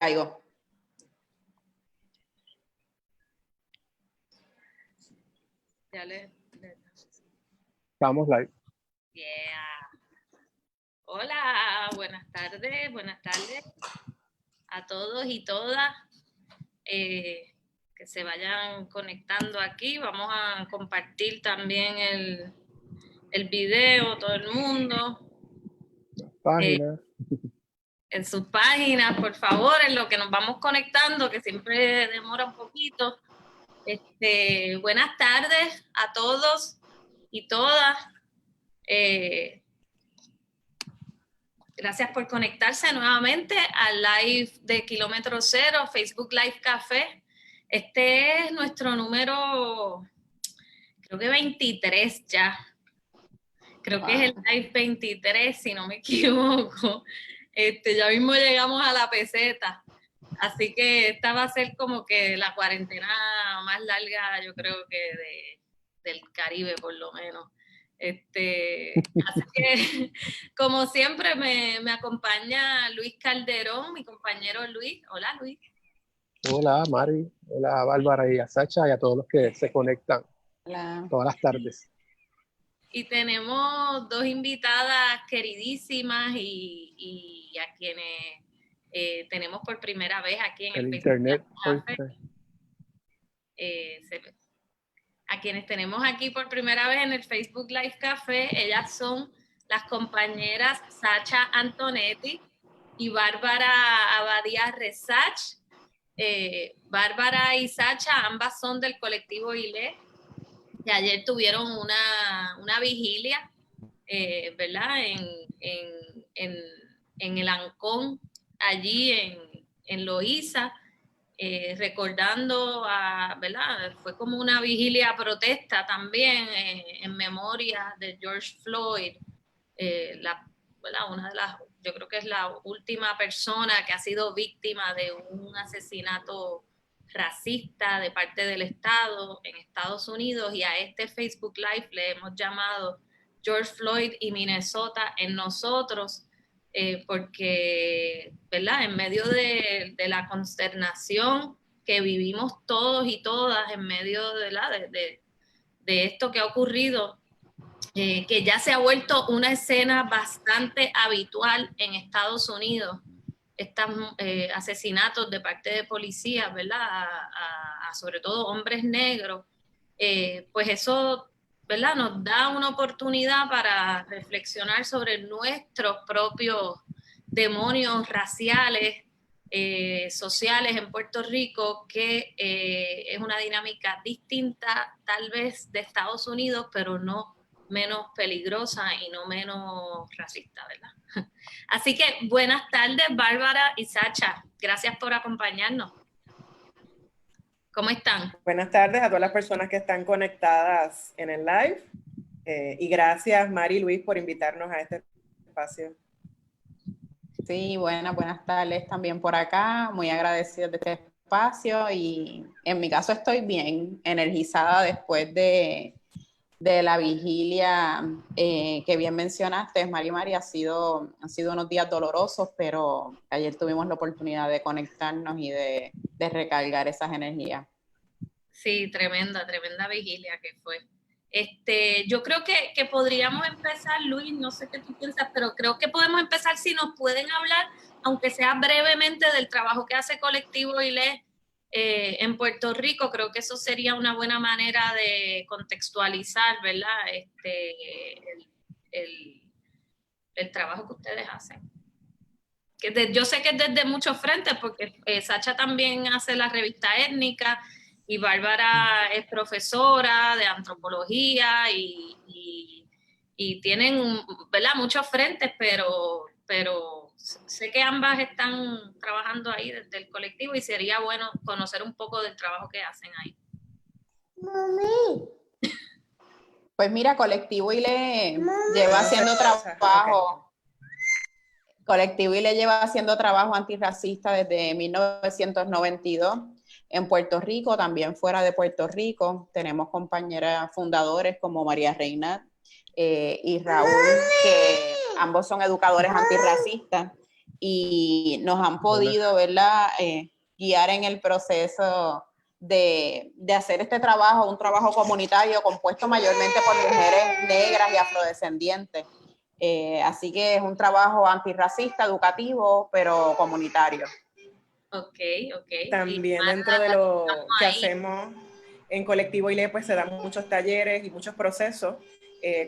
caigo. Estamos live. Yeah. Hola, buenas tardes a todos y todas que se vayan conectando aquí. Vamos a compartir también el video, todo el mundo. Página. En sus páginas, por favor, en lo que nos vamos conectando, que siempre demora un poquito. Buenas tardes a todos y todas. Gracias por conectarse nuevamente al live de Kilómetro Cero, Facebook Live Café. Este es nuestro número, creo que 23 ya. Creo que es el live 23, si no me equivoco. Ya mismo llegamos a la peseta. Así que esta va a ser como que la cuarentena más larga, yo creo que del Caribe, por lo menos. Así que, como siempre, me acompaña Luis Calderón, mi compañero Luis. Hola, Luis. Hola, Mari. Hola, Bárbara y a Sacha y a todos los que se conectan. Hola. Todas las tardes. Y tenemos dos invitadas queridísimas y a quienes tenemos por primera vez aquí en el internet. A quienes tenemos aquí por primera vez en el Facebook Live Café, ellas son las compañeras Sacha Antonetti y Bárbara Abadía Resach. Bárbara y Sacha, ambas son del colectivo ILE, que ayer tuvieron una vigilia, ¿verdad? En el Ancón, allí en Loíza. Recordando, ¿verdad? Fue como una vigilia protesta también en memoria de George Floyd, ¿verdad? Una de las, yo creo que es la última persona que ha sido víctima de un asesinato racista de parte del Estado en Estados Unidos, y a este Facebook Live le hemos llamado George Floyd y Minnesota en nosotros. Porque, ¿verdad? En medio de la consternación que vivimos todos y todas, en medio de esto que ha ocurrido, que ya se ha vuelto una escena bastante habitual en Estados Unidos, estos asesinatos de parte de policías, ¿verdad? A sobre todo hombres negros, pues eso, ¿verdad? Nos da una oportunidad para reflexionar sobre nuestros propios demonios raciales, sociales en Puerto Rico, que es una dinámica distinta tal vez de Estados Unidos, pero no menos peligrosa y no menos racista, ¿verdad? Así que buenas tardes, Bárbara y Sacha. Gracias por acompañarnos. ¿Cómo están? Buenas tardes a todas las personas que están conectadas en el live. Y gracias, Mari y Luis, por invitarnos a este espacio. Sí, buenas tardes también por acá. Muy agradecida de este espacio y en mi caso estoy bien energizada después de la vigilia que bien mencionaste, Mari. Han sido unos días dolorosos, pero ayer tuvimos la oportunidad de conectarnos y de recargar esas energías. Sí, tremenda vigilia que fue. Yo creo que podríamos empezar, Luis, no sé qué tú piensas, pero creo que podemos empezar si nos pueden hablar, aunque sea brevemente, del trabajo que hace Colectivo ILE en Puerto Rico. Creo que eso sería una buena manera de contextualizar, ¿verdad? El trabajo que ustedes hacen. Yo sé que es desde muchos frentes, porque Sacha también hace la revista étnica y Bárbara es profesora de antropología y tienen, ¿verdad?, muchos frentes, pero sé que ambas están trabajando ahí desde el colectivo y sería bueno conocer un poco del trabajo que hacen ahí. Mami. Pues mira, Colectivo ILE lleva haciendo trabajo. Colectivo ILE lleva haciendo trabajo antirracista desde 1992 en Puerto Rico, también fuera de Puerto Rico. Tenemos compañeras fundadores como María Reina y Raúl, que ambos son educadores antirracistas. y nos han podido, ¿verdad?, guiar en el proceso de hacer este trabajo, un trabajo comunitario compuesto mayormente por mujeres negras y afrodescendientes. Así que es un trabajo antirracista, educativo, pero comunitario. Ok. También dentro de lo que hacemos en Colectivo ILE, pues se dan muchos talleres y muchos procesos,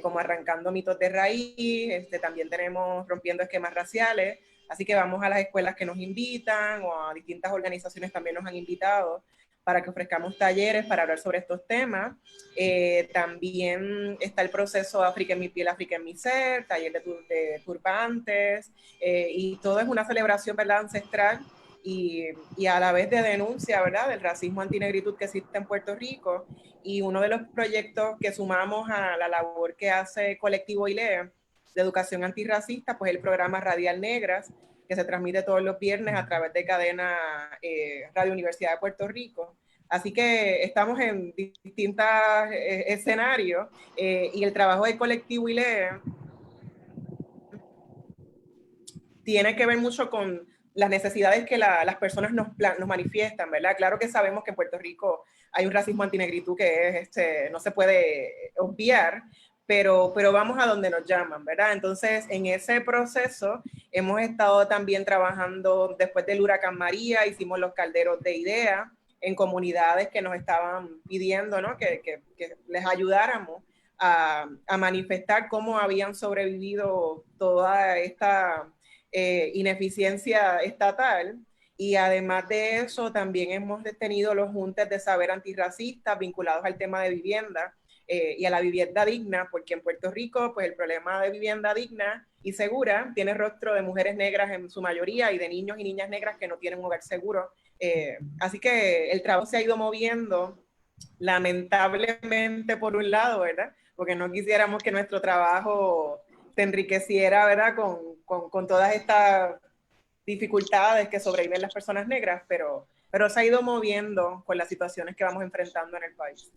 como Arrancando Mitos de Raíz, también tenemos Rompiendo Esquemas Raciales, así que vamos a las escuelas que nos invitan o a distintas organizaciones también nos han invitado para que ofrezcamos talleres para hablar sobre estos temas. También está el proceso África en mi piel, África en mi ser, taller de turbantes, y todo es una celebración, ¿verdad?, ancestral y a la vez de denuncia, ¿verdad?, del racismo antinegritud que existe en Puerto Rico. Y uno de los proyectos que sumamos a la labor que hace Colectivo ILE de educación antirracista, pues el programa Radial Negras, que se transmite todos los viernes a través de cadena Radio Universidad de Puerto Rico. Así que estamos en distintos escenarios y el trabajo del Colectivo ILE tiene que ver mucho con las necesidades que las personas nos manifiestan, ¿verdad? Claro que sabemos que en Puerto Rico hay un racismo antinegritud que es, no se puede obviar, pero vamos a donde nos llaman, ¿verdad? Entonces, en ese proceso hemos estado también trabajando, después del huracán María, hicimos los calderos de idea en comunidades que nos estaban pidiendo, ¿no?, que les ayudáramos a manifestar cómo habían sobrevivido toda esta ineficiencia estatal. Y además de eso, también hemos tenido los juntes de saber antirracistas vinculados al tema de vivienda y a la vivienda digna, porque en Puerto Rico, pues el problema de vivienda digna y segura tiene rostro de mujeres negras en su mayoría y de niños y niñas negras que no tienen un hogar seguro. Así que el trabajo se ha ido moviendo, lamentablemente por un lado, ¿verdad?, porque no quisiéramos que nuestro trabajo se enriqueciera, ¿verdad?, con todas estas dificultades que sobreviven las personas negras, pero se ha ido moviendo con las situaciones que vamos enfrentando en el país.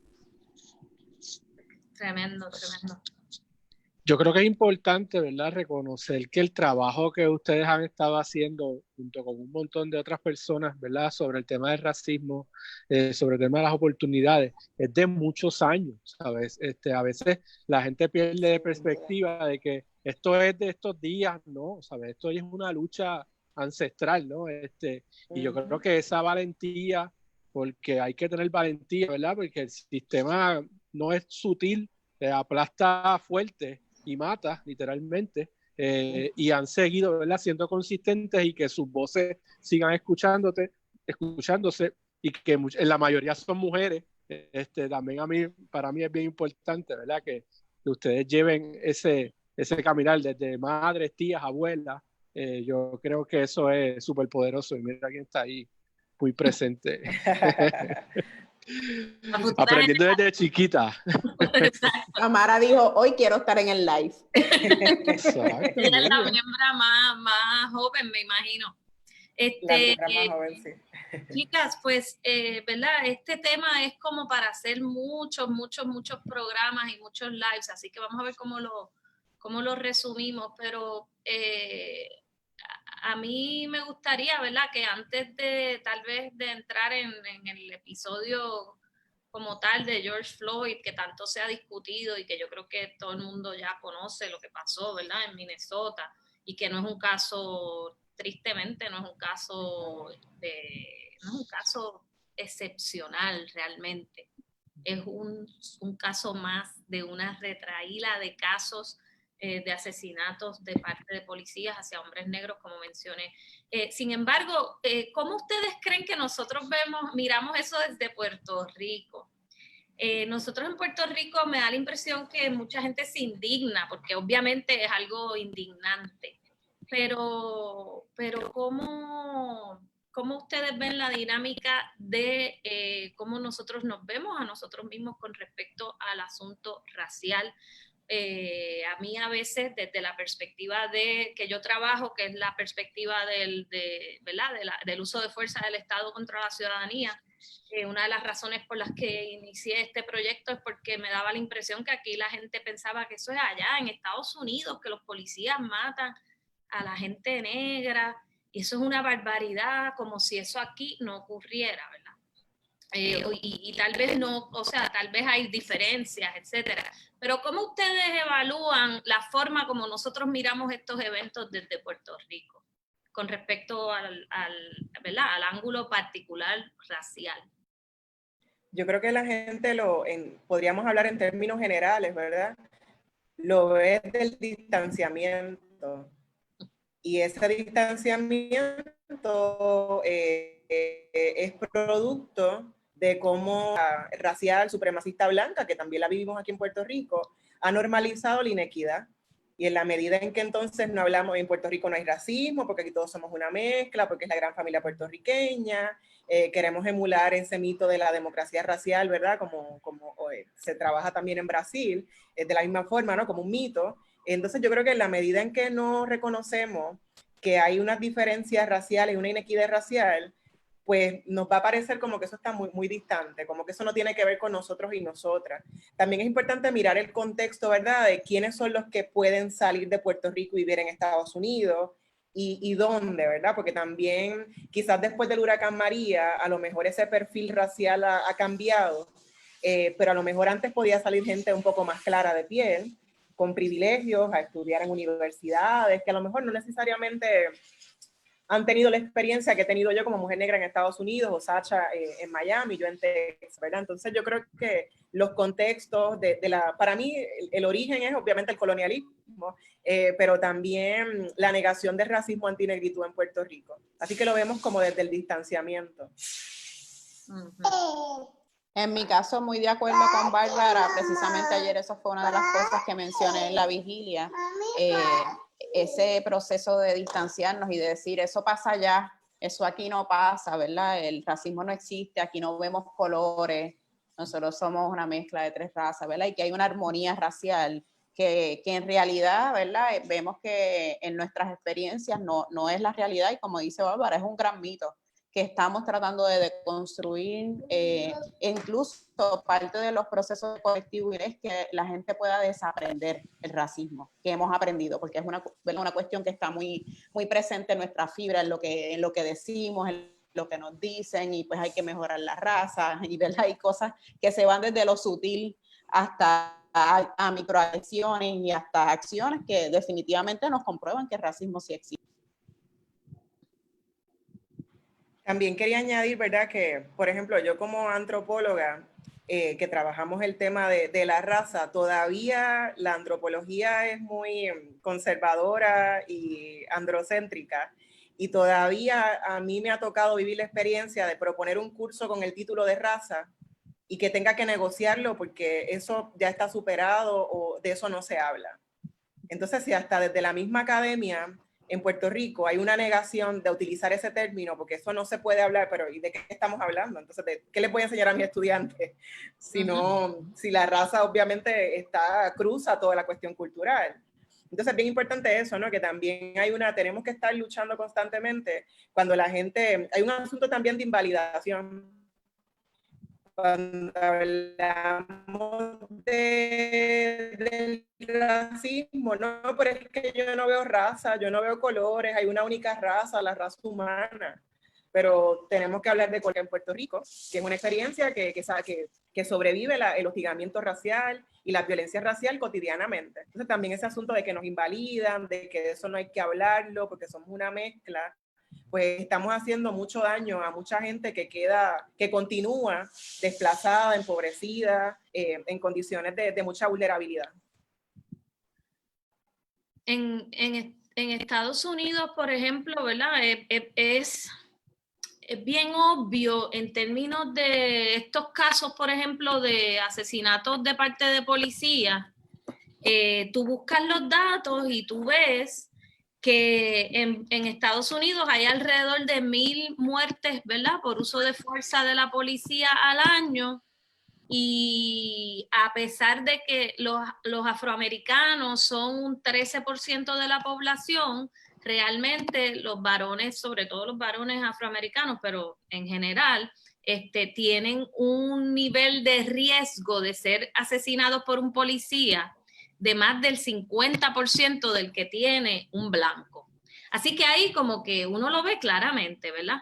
Tremendo. Yo creo que es importante, ¿verdad?, reconocer que el trabajo que ustedes han estado haciendo junto con un montón de otras personas, ¿verdad?, sobre el tema del racismo, sobre el tema de las oportunidades, es de muchos años, ¿sabes? A veces la gente pierde de perspectiva de que esto es de estos días, ¿no? ¿Sabes? Esto es una lucha ancestral, ¿no? Y yo creo que esa valentía, porque hay que tener valentía, ¿verdad?, porque el sistema no es sutil, aplasta fuerte y mata literalmente, y han seguido, ¿verdad?, siendo consistentes y que sus voces sigan escuchándose y que en la mayoría son mujeres. También para mí es bien importante, ¿verdad?, que ustedes lleven ese caminar desde madres, tías, abuelas. Yo creo que eso es súper poderoso y mira quién está ahí muy presente. Aprendiendo desde chiquita. Amara dijo, hoy quiero estar en el live. Exacto, ella es la miembro más joven, me imagino. La miembro más joven, sí. Chicas, pues, ¿verdad? Este tema es como para hacer muchos programas y muchos lives, así que vamos a ver cómo lo resumimos, pero a mí me gustaría, ¿verdad?, que antes de tal vez de entrar en el episodio como tal de George Floyd, que tanto se ha discutido y que yo creo que todo el mundo ya conoce lo que pasó, ¿verdad?, en Minnesota, y que no es un caso, tristemente, no es un caso excepcional realmente. Es un caso más de una retraída de casos de asesinatos de parte de policías hacia hombres negros, como mencioné. Sin embargo, ¿cómo ustedes creen que nosotros miramos eso desde Puerto Rico? Nosotros en Puerto Rico me da la impresión que mucha gente se indigna, porque obviamente es algo indignante, pero ¿cómo ustedes ven la dinámica de cómo nosotros nos vemos a nosotros mismos con respecto al asunto racial? A mí a veces desde la perspectiva de que yo trabajo, que es la perspectiva del uso de fuerza del Estado contra la ciudadanía, una de las razones por las que inicié este proyecto es porque me daba la impresión que aquí la gente pensaba que eso es allá en Estados Unidos, que los policías matan a la gente negra, Y eso es una barbaridad, como si eso aquí no ocurriera, ¿verdad? Y tal vez no, o sea, tal vez hay diferencias, etcétera. Pero ¿cómo ustedes evalúan la forma como nosotros miramos estos eventos desde Puerto Rico con respecto ¿verdad?, al ángulo particular racial? Yo creo que la gente podríamos hablar en términos generales, ¿verdad? Lo ve del distanciamiento. Y ese distanciamiento es producto de cómo la racial supremacista blanca, que también la vivimos aquí en Puerto Rico, ha normalizado la inequidad. Y en la medida en que entonces no hablamos, en Puerto Rico no hay racismo, porque aquí todos somos una mezcla, porque es la gran familia puertorriqueña, queremos emular ese mito de la democracia racial, ¿verdad? Como se trabaja también en Brasil, de la misma forma, ¿no? Como un mito. Entonces yo creo que en la medida en que no reconocemos que hay unas diferencias raciales, una inequidad racial, pues nos va a parecer como que eso está muy, muy distante, como que eso no tiene que ver con nosotros y nosotras. También es importante mirar el contexto, ¿verdad?, de quiénes son los que pueden salir de Puerto Rico y vivir en Estados Unidos y dónde, ¿verdad? Porque también quizás después del huracán María, a lo mejor ese perfil racial ha cambiado, pero a lo mejor antes podía salir gente un poco más clara de piel, con privilegios, a estudiar en universidades, que a lo mejor no necesariamente han tenido la experiencia que he tenido yo como mujer negra en Estados Unidos, o Sacha en Miami, yo en Texas, ¿verdad? Entonces yo creo que los contextos para mí el origen es obviamente el colonialismo, pero también la negación del racismo antinegritud en Puerto Rico. Así que lo vemos como desde el distanciamiento. En mi caso, muy de acuerdo con Bárbara, precisamente ayer eso fue una de las cosas que mencioné en la vigilia, ese proceso de distanciarnos y de decir, eso pasa allá, eso aquí no pasa, ¿verdad? El racismo no existe, aquí no vemos colores, nosotros somos una mezcla de 3 razas, ¿verdad? Y que hay una armonía racial que en realidad, ¿verdad? Vemos que en nuestras experiencias no es la realidad y como dice Bárbara, es un gran mito que estamos tratando de deconstruir, incluso parte de los procesos colectivos es que la gente pueda desaprender el racismo que hemos aprendido, porque es una cuestión que está muy, muy presente en nuestra fibra, en lo que decimos, en lo que nos dicen, y pues hay que mejorar la raza, y ¿verdad? Hay cosas que se van desde lo sutil hasta a microacciones y hasta acciones que definitivamente nos comprueban que el racismo sí existe. También quería añadir, ¿verdad?, que, por ejemplo, yo como antropóloga, que trabajamos el tema de la raza, todavía la antropología es muy conservadora y androcéntrica, y todavía a mí me ha tocado vivir la experiencia de proponer un curso con el título de raza y que tenga que negociarlo porque eso ya está superado o de eso no se habla. Entonces, si hasta desde la misma academia en Puerto Rico hay una negación de utilizar ese término, porque eso no se puede hablar, pero ¿y de qué estamos hablando? Entonces, ¿qué les voy a enseñar a mi estudiante? Si la raza obviamente cruza toda la cuestión cultural. Entonces, es bien importante eso, ¿no? Que también tenemos que estar luchando constantemente cuando hay un asunto también de invalidación. Cuando hablamos del racismo, no, pero es que yo no veo raza, yo no veo colores, hay una única raza, la raza humana. Pero tenemos que hablar de color en Puerto Rico, que es una experiencia que sobrevive el hostigamiento racial y la violencia racial cotidianamente. Entonces también ese asunto de que nos invalidan, de que de eso no hay que hablarlo porque somos una mezcla, pues estamos haciendo mucho daño a mucha gente que continúa desplazada, empobrecida, en condiciones de mucha vulnerabilidad. En Estados Unidos, por ejemplo, ¿verdad? Es bien obvio en términos de estos casos, por ejemplo, de asesinatos de parte de policía. Tú buscas los datos y tú ves que en Estados Unidos hay alrededor de 1,000 muertes, ¿verdad?, por uso de fuerza de la policía al año, y a pesar de que los afroamericanos son un 13% de la población, realmente los varones, sobre todo los varones afroamericanos, pero en general, tienen un nivel de riesgo de ser asesinados por un policía de más del 50% del que tiene un blanco. Así que ahí como que uno lo ve claramente, ¿verdad?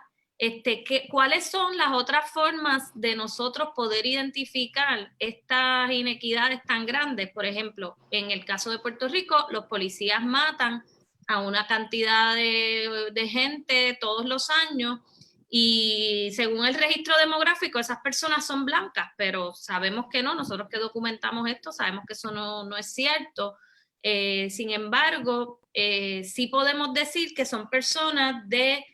¿Cuáles son las otras formas de nosotros poder identificar estas inequidades tan grandes? Por ejemplo, en el caso de Puerto Rico, los policías matan a una cantidad de gente todos los años y según el registro demográfico esas personas son blancas, pero sabemos que no, nosotros que documentamos esto sabemos que eso no es cierto. Sin embargo, sí podemos decir que son personas de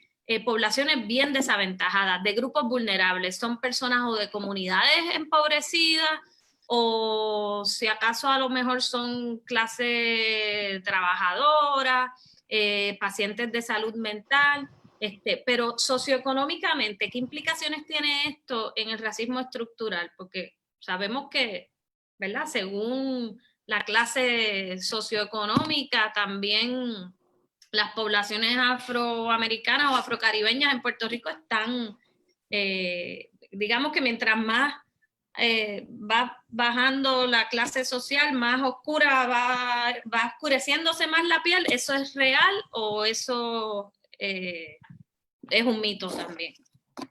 poblaciones bien desaventajadas, de grupos vulnerables, son personas o de comunidades empobrecidas o si acaso a lo mejor son clase trabajadora, pacientes de salud mental, pero socioeconómicamente, ¿qué implicaciones tiene esto en el racismo estructural? Porque sabemos que, ¿verdad? Según la clase socioeconómica, también las poblaciones afroamericanas o afrocaribeñas en Puerto Rico están, digamos que mientras más va bajando la clase social, más oscura va oscureciéndose más la piel. ¿Eso es real o eso es un mito también?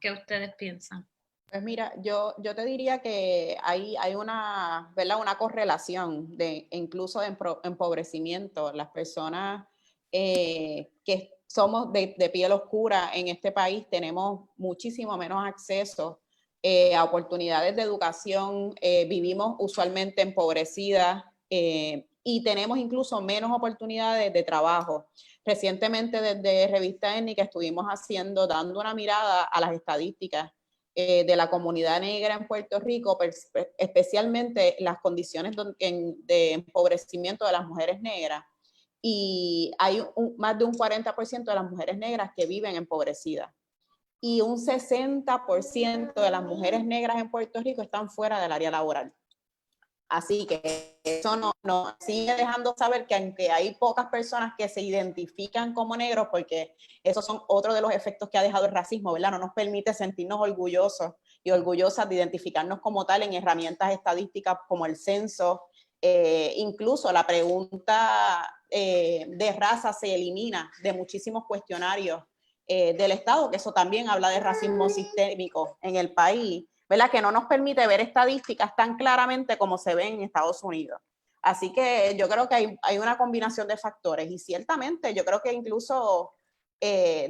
¿Qué ustedes piensan? Pues mira, yo te diría que hay una, ¿verdad? Una correlación incluso de empobrecimiento. Las personas que somos de piel oscura en este país tenemos muchísimo menos acceso a oportunidades de educación, vivimos usualmente empobrecidas y tenemos incluso menos oportunidades de trabajo. Recientemente desde Revista Étnica estuvimos dando una mirada a las estadísticas de la comunidad negra en Puerto Rico, especialmente las condiciones de empobrecimiento de las mujeres negras. Y hay más de un 40% de las mujeres negras que viven empobrecidas. Y un 60% de las mujeres negras en Puerto Rico están fuera del área laboral. Así que eso nos sigue dejando saber que aunque hay pocas personas que se identifican como negros, porque esos son otro de los efectos que ha dejado el racismo, ¿verdad? No nos permite sentirnos orgullosos y orgullosas de identificarnos como tal en herramientas estadísticas como el censo. Incluso la pregunta de raza se elimina de muchísimos cuestionarios del Estado, que eso también habla de racismo sistémico en el país, ¿verdad? Que no nos permite ver estadísticas tan claramente como se ven en Estados Unidos. Así que yo creo que hay una combinación de factores y ciertamente yo creo que incluso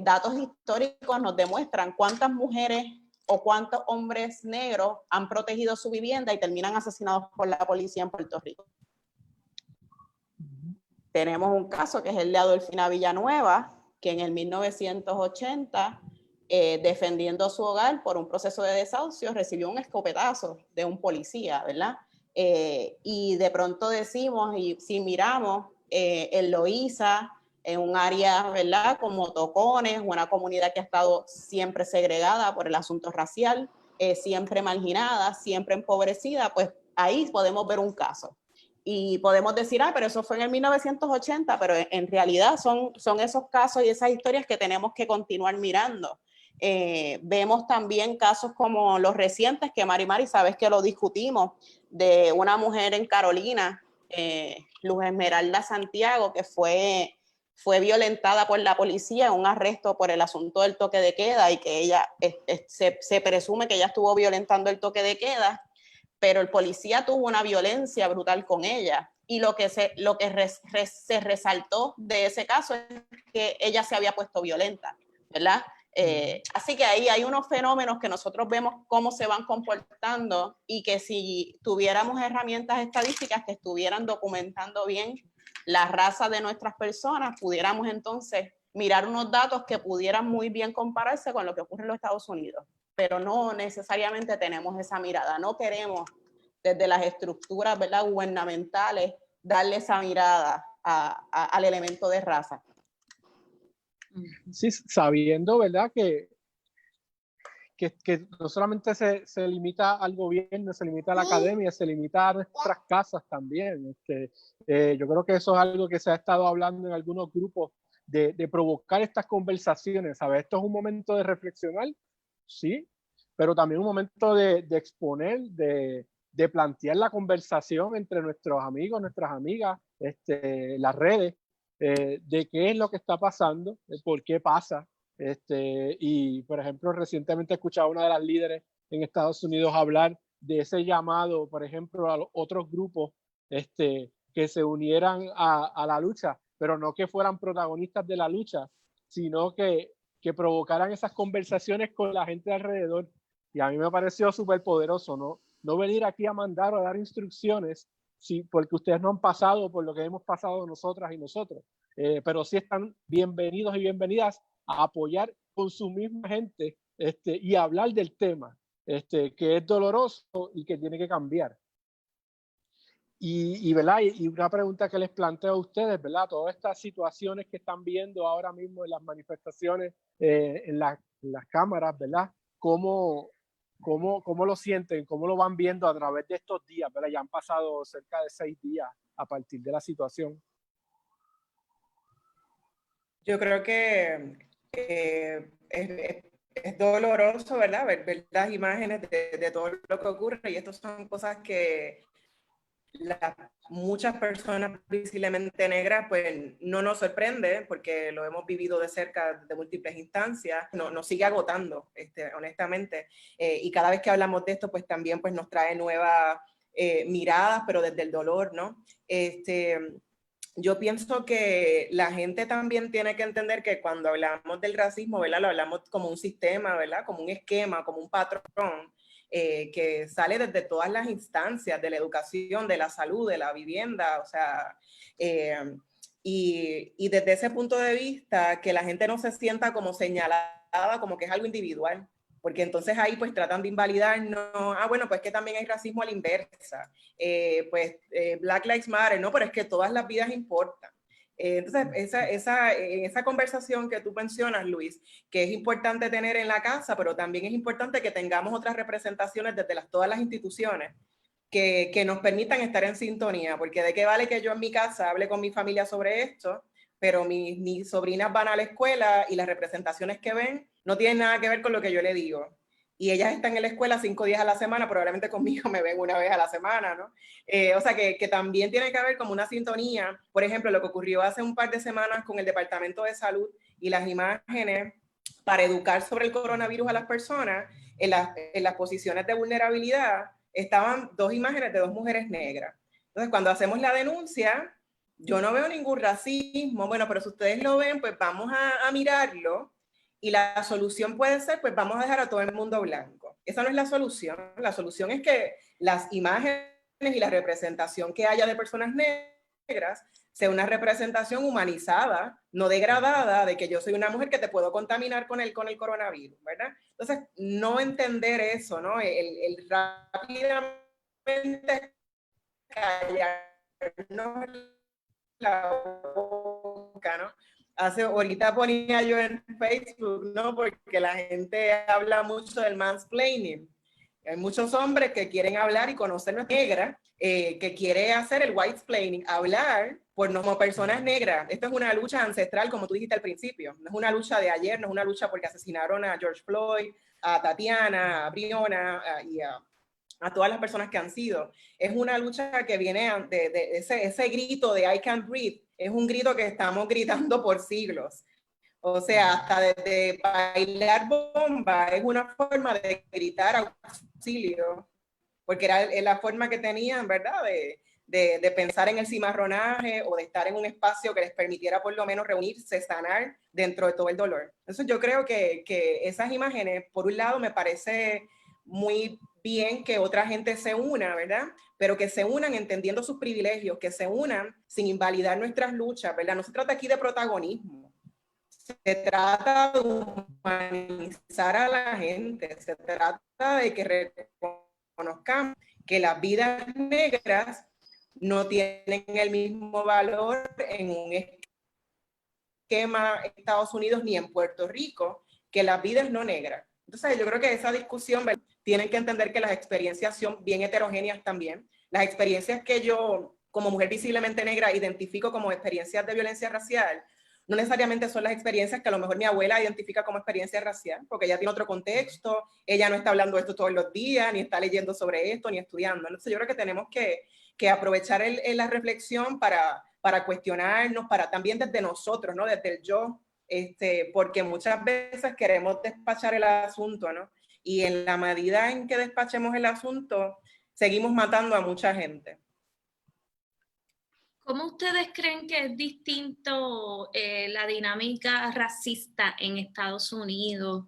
datos históricos nos demuestran cuántas mujeres o cuántos hombres negros han protegido su vivienda y terminan asesinados por la policía en Puerto Rico. Tenemos un caso que es el de Adolfina Villanueva, que en el 1980, defendiendo su hogar por un proceso de desahucio, recibió un escopetazo de un policía, ¿verdad? Y de pronto decimos, y si miramos, en Loíza, en un área, ¿verdad? Como Tocones, una comunidad que ha estado siempre segregada por el asunto racial, siempre marginada, siempre empobrecida, pues ahí podemos ver un caso. Y podemos decir, pero eso fue en el 1980, pero en realidad son esos casos y esas historias que tenemos que continuar mirando. Vemos también casos como los recientes, que Mari, sabes que lo discutimos, de una mujer en Carolina, Luz Esmeralda Santiago, que fue violentada por la policía en un arresto por el asunto del toque de queda y que ella, se presume que ella estuvo violentando el toque de queda, pero el policía tuvo una violencia brutal con ella. Y lo que se resaltó de ese caso es que ella se había puesto violenta, ¿verdad? Así que ahí hay unos fenómenos que nosotros vemos cómo se van comportando y que si tuviéramos herramientas estadísticas que estuvieran documentando bien la raza de nuestras personas, pudiéramos entonces mirar unos datos que pudieran muy bien compararse con lo que ocurre en los Estados Unidos. Pero no necesariamente tenemos esa mirada. No queremos desde las estructuras, ¿verdad?, gubernamentales darle esa mirada al elemento de raza. Sí, sabiendo, ¿verdad?, que no solamente se limita al gobierno, se limita a la academia, se limita a nuestras casas también. Yo creo que eso es algo que se ha estado hablando en algunos grupos, de provocar estas conversaciones. ¿Sabes? Esto es un momento de reflexionar, sí, pero también un momento de exponer, de plantear la conversación entre nuestros amigos, nuestras amigas, las redes, de qué es lo que está pasando, por qué pasa. Y, por ejemplo, recientemente he escuchado a una de las líderes en Estados Unidos hablar de ese llamado, por ejemplo, a los otros grupos que se unieran a la lucha, pero no que fueran protagonistas de la lucha, sino que provocaran esas conversaciones con la gente alrededor. Y a mí me pareció súper poderoso, no venir aquí a mandar o a dar instrucciones, sí, porque ustedes no han pasado por lo que hemos pasado nosotras y nosotros, pero sí están bienvenidos y bienvenidas a apoyar con su misma gente y hablar del tema, que es doloroso y que tiene que cambiar. ¿Verdad? Y una pregunta que les planteo a ustedes, ¿verdad? Todas estas situaciones que están viendo ahora mismo en las manifestaciones, en las cámaras, ¿verdad? ¿Cómo lo sienten? ¿Cómo lo van viendo a través de estos días? ¿Verdad? Ya han pasado cerca de 6 días a partir de la situación. Yo creo que es doloroso, ¿verdad? Ver las imágenes de todo lo que ocurre, y estas son cosas que muchas personas visiblemente negras pues no nos sorprende porque lo hemos vivido de cerca de múltiples instancias, nos sigue agotando, honestamente, y cada vez que hablamos de esto pues también pues nos trae nuevas miradas, pero desde el dolor, ¿no? Yo pienso que la gente también tiene que entender que cuando hablamos del racismo, ¿verdad? Lo hablamos como un sistema, ¿verdad? Como un esquema, como un patrón, que sale desde todas las instancias de la educación, de la salud, de la vivienda, o sea, y desde ese punto de vista, que la gente no se sienta como señalada, como que es algo individual, porque entonces ahí pues tratan de invalidar, no, bueno, pues que también hay racismo a la inversa, Black Lives Matter, no, pero es que todas las vidas importan. Entonces, esa conversación que tú mencionas, Luis, que es importante tener en la casa, pero también es importante que tengamos otras representaciones desde todas las instituciones que nos permitan estar en sintonía, porque de qué vale que yo en mi casa hable con mi familia sobre esto, pero mis sobrinas van a la escuela y las representaciones que ven no tienen nada que ver con lo que yo le digo. Y ellas están en la escuela 5 días a la semana, probablemente conmigo me ven una vez a la semana, ¿no? O sea, que también tiene que haber como una sintonía. Por ejemplo, lo que ocurrió hace un par de semanas con el Departamento de Salud y las imágenes para educar sobre el coronavirus a las personas en las posiciones de vulnerabilidad, estaban 2 imágenes de 2 mujeres negras. Entonces, cuando hacemos la denuncia, yo no veo ningún racismo. Bueno, pero si ustedes lo ven, pues vamos a mirarlo. Y la solución puede ser, pues vamos a dejar a todo el mundo blanco. Esa no es la solución. La solución es que las imágenes y la representación que haya de personas negras sea una representación humanizada, no degradada, de que yo soy una mujer que te puedo contaminar con el coronavirus, ¿verdad? Entonces, no entender eso, ¿no? El rápidamente callarnos la boca, ¿no? Ahorita ponía yo en Facebook, ¿no? Porque la gente habla mucho del mansplaining. Hay muchos hombres que quieren hablar y conocer a negra, que quiere hacer el whitesplaining, hablar por no como personas negras. Esto es una lucha ancestral, como tú dijiste al principio. No es una lucha de ayer, no es una lucha porque asesinaron a George Floyd, a Tatiana, a Breonna y a todas las personas que han sido. Es una lucha que viene de ese grito de I can't breathe. Es un grito que estamos gritando por siglos. O sea, hasta desde bailar bomba es una forma de gritar auxilio, porque era la forma que tenían, ¿verdad? De pensar en el cimarronaje o de estar en un espacio que les permitiera por lo menos reunirse, sanar dentro de todo el dolor. Entonces yo creo que esas imágenes, por un lado, me parece muy bien que otra gente se una, ¿verdad? Pero que se unan entendiendo sus privilegios, que se unan sin invalidar nuestras luchas, ¿verdad? No se trata aquí de protagonismo, se trata de humanizar a la gente, se trata de que reconozcamos que las vidas negras no tienen el mismo valor en un esquema en Estados Unidos ni en Puerto Rico que las vidas no negras. Entonces yo creo que esa discusión, ¿verdad? Tienen que entender que las experiencias son bien heterogéneas también. Las experiencias que yo, como mujer visiblemente negra, identifico como experiencias de violencia racial, no necesariamente son las experiencias que a lo mejor mi abuela identifica como experiencia racial, porque ella tiene otro contexto, ella no está hablando de esto todos los días, ni está leyendo sobre esto, ni estudiando. Entonces yo creo que tenemos que aprovechar la reflexión para para cuestionarnos, para también desde nosotros, ¿no? Desde el yo, porque muchas veces queremos despachar el asunto, ¿no? Y en la medida en que despachemos el asunto, seguimos matando a mucha gente. ¿Cómo ustedes creen que es distinto la dinámica racista en Estados Unidos,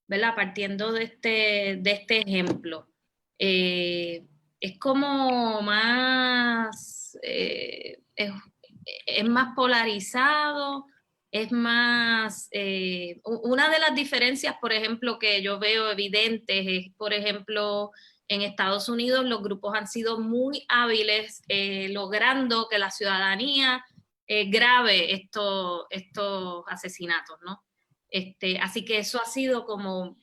¿verdad? Partiendo de este ejemplo? Es como más, es más polarizado, es más, una de las diferencias, por ejemplo, que yo veo evidentes es, por ejemplo, en Estados Unidos los grupos han sido muy hábiles logrando que la ciudadanía grave estos asesinatos, ¿no? Así que eso ha sido como,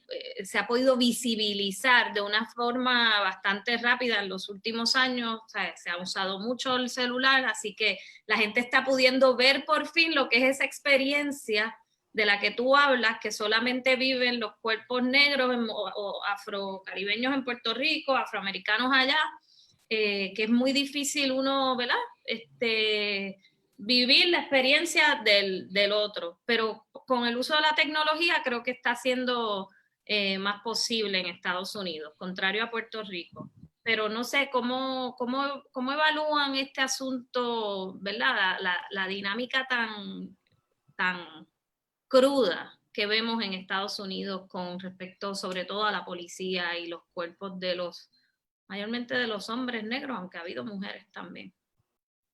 se ha podido visibilizar de una forma bastante rápida en los últimos años. O sea, se ha usado mucho el celular, así que la gente está pudiendo ver por fin lo que es esa experiencia de la que tú hablas, que solamente viven los cuerpos negros o afrocaribeños en Puerto Rico, afroamericanos allá, que es muy difícil uno, ¿verdad? Vivir la experiencia del otro, pero con el uso de la tecnología creo que está siendo más posible en Estados Unidos, contrario a Puerto Rico. Pero no sé cómo evalúan este asunto, ¿verdad? La dinámica tan cruda que vemos en Estados Unidos con respecto sobre todo a la policía y los cuerpos mayormente de los hombres negros, aunque ha habido mujeres también.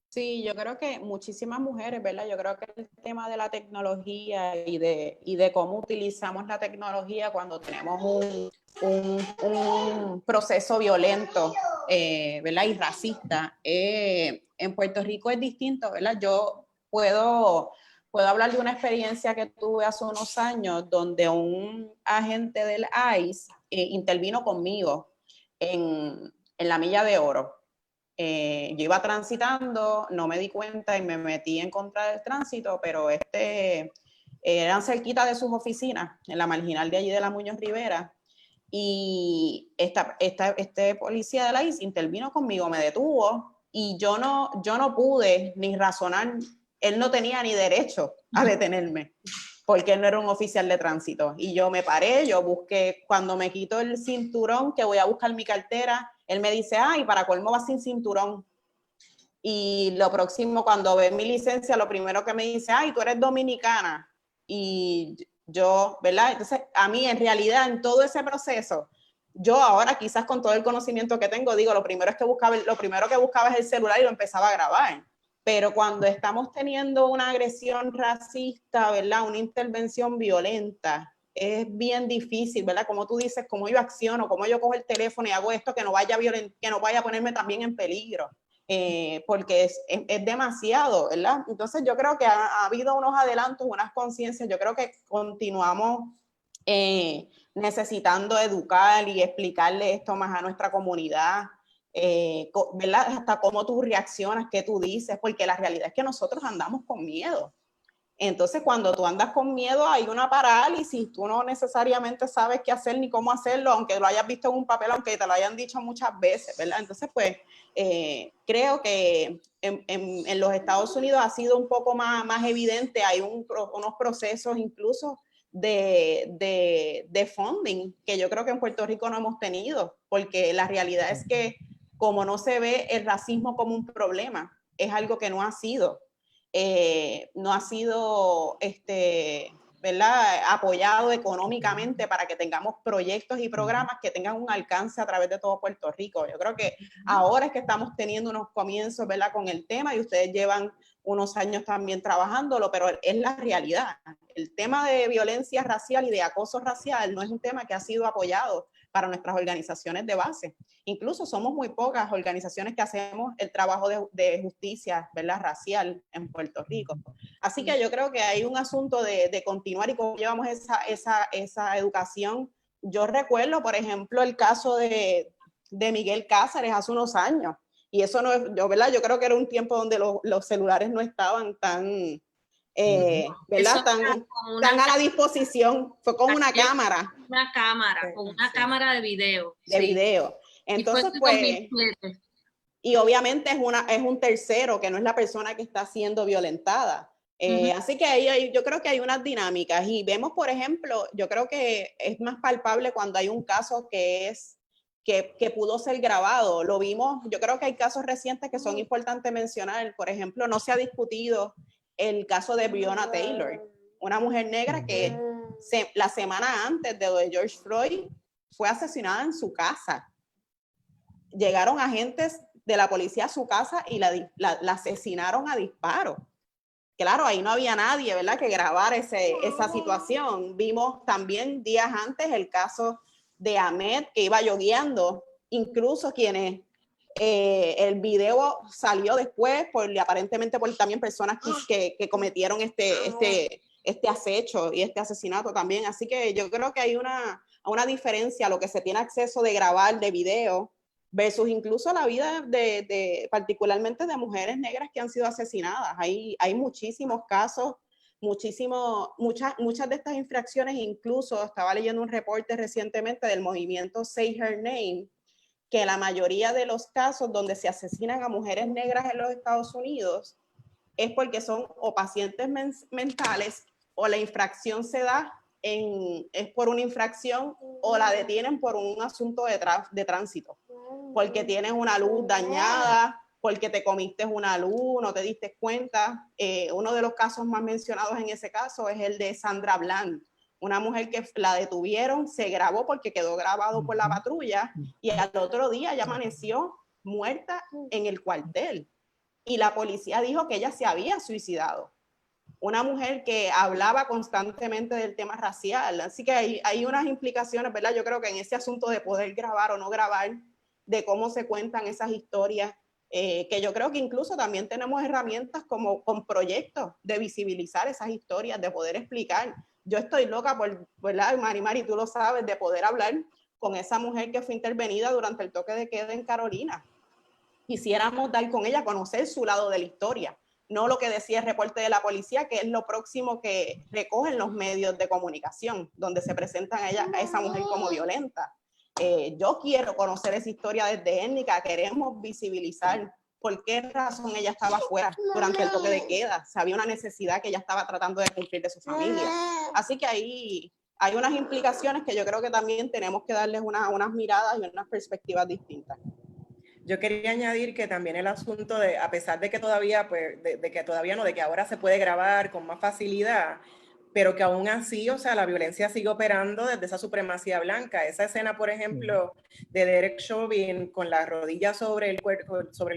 Sí, yo creo que muchísimas mujeres, ¿verdad? Yo creo que el tema de la tecnología y de cómo utilizamos la tecnología cuando tenemos un proceso violento, ¿verdad? Y racista, en Puerto Rico es distinto, ¿verdad? Yo puedo hablar de una experiencia que tuve hace unos años donde un agente del ICE intervino conmigo en la Milla de Oro. Yo iba transitando, no me di cuenta y me metí en contra del tránsito, pero eran cerquita de sus oficinas, en la marginal de allí de la Muñoz Rivera, y este policía de la ICE intervino conmigo, me detuvo, y yo no pude ni razonar, él no tenía ni derecho a detenerme, porque él no era un oficial de tránsito, y yo me paré, yo busqué, cuando me quito el cinturón, que voy a buscar mi cartera, él me dice, y para colmo vas sin cinturón. Y lo próximo, cuando ve mi licencia, lo primero que me dice, tú eres dominicana. Y yo, ¿verdad? Entonces, a mí, en realidad, en todo ese proceso, yo ahora, quizás con todo el conocimiento que tengo, digo, lo primero que buscaba es el celular y lo empezaba a grabar. Pero cuando estamos teniendo una agresión racista, ¿verdad? Una intervención violenta, es bien difícil, ¿verdad? Como tú dices, cómo yo acciono, cómo yo cojo el teléfono y hago esto que no vaya a ponerme también en peligro, porque es demasiado, ¿verdad? Entonces yo creo que ha habido unos adelantos, unas conciencias, yo creo que continuamos necesitando educar y explicarle esto más a nuestra comunidad, ¿verdad? Hasta cómo tú reaccionas, qué tú dices, porque la realidad es que nosotros andamos con miedo. Entonces, cuando tú andas con miedo, hay una parálisis, tú no necesariamente sabes qué hacer ni cómo hacerlo, aunque lo hayas visto en un papel, aunque te lo hayan dicho muchas veces, ¿verdad? Entonces, pues, creo que en los Estados Unidos ha sido un poco más evidente, hay unos procesos incluso de funding, que yo creo que en Puerto Rico no hemos tenido, porque la realidad es que como no se ve el racismo como un problema, es algo que no ha sido ¿verdad? Apoyado económicamente para que tengamos proyectos y programas que tengan un alcance a través de todo Puerto Rico. Yo creo que ahora es que estamos teniendo unos comienzos, ¿verdad? Con el tema, y ustedes llevan unos años también trabajándolo, pero es la realidad. El tema de violencia racial y de acoso racial no es un tema que ha sido apoyado para nuestras organizaciones de base. Incluso somos muy pocas organizaciones que hacemos el trabajo de justicia, ¿verdad? Racial en Puerto Rico. Así que yo creo que hay un asunto de continuar y cómo llevamos esa educación. Yo recuerdo, por ejemplo, el caso de Miguel Cáceres hace unos años, y eso no es, ¿verdad? Yo creo que era un tiempo donde los celulares no estaban tan... ¿verdad? Tan a la disposición, fue con una cámara. Una cámara, con una cámara de video. De video. Entonces, pues, y obviamente es un tercero que no es la persona que está siendo violentada. Así que yo creo que hay unas dinámicas y vemos, por ejemplo, yo creo que es más palpable cuando hay un caso que pudo ser grabado. Lo vimos, yo creo que hay casos recientes que son importantes mencionar. Por ejemplo, no se ha discutido el caso de Breonna Taylor, una mujer negra que la semana antes de lo de George Floyd fue asesinada en su casa. Llegaron agentes de la policía a su casa y la asesinaron a disparo. Claro, ahí no había nadie, ¿verdad?, que grabara esa situación. Vimos también días antes el caso de Ahmed, que iba jogueando, incluso quienes el video salió después, aparentemente por también personas que cometieron este acecho y este asesinato también. Así que yo creo que hay una diferencia a lo que se tiene acceso de grabar, de video, versus incluso la vida particularmente de mujeres negras que han sido asesinadas. Hay muchísimos casos, muchas de estas infracciones, incluso estaba leyendo un reporte recientemente del movimiento Say Her Name, que la mayoría de los casos donde se asesinan a mujeres negras en los Estados Unidos es porque son o pacientes mentales o la infracción se da es por una infracción o la detienen por un asunto de tránsito, porque tienes una luz dañada, porque te comiste una luz, no te diste cuenta. Uno de los casos más mencionados en ese caso es el de Sandra Bland, una mujer que la detuvieron, se grabó porque quedó grabado por la patrulla y al otro día ya amaneció muerta en el cuartel y la policía dijo que ella se había suicidado. Una mujer que hablaba constantemente del tema racial. Así que hay unas implicaciones, ¿verdad? Yo creo que en ese asunto de poder grabar o no grabar, de cómo se cuentan esas historias, que yo creo que incluso también tenemos herramientas como con proyectos de visibilizar esas historias, de poder explicar. Yo estoy loca por, ¿verdad? Mari, tú lo sabes, de poder hablar con esa mujer que fue intervenida durante el toque de queda en Carolina. Quisiéramos dar con ella, conocer su lado de la historia, no lo que decía el reporte de la policía, que es lo próximo que recogen los medios de comunicación, donde se presentan a esa mujer como violenta. Yo quiero conocer esa historia desde étnica, queremos visibilizar por qué razón ella estaba afuera durante el toque de queda, si había una necesidad que ella estaba tratando de cumplir de su familia. Así que ahí hay unas implicaciones que yo creo que también tenemos que darles unas miradas y unas perspectivas distintas. Yo quería añadir que también el asunto de, a pesar de que todavía, pues, de que ahora se puede grabar con más facilidad, pero que aún así, o sea, la violencia sigue operando desde esa supremacía blanca. Esa escena, por ejemplo, de Derek Chauvin con la rodilla sobre el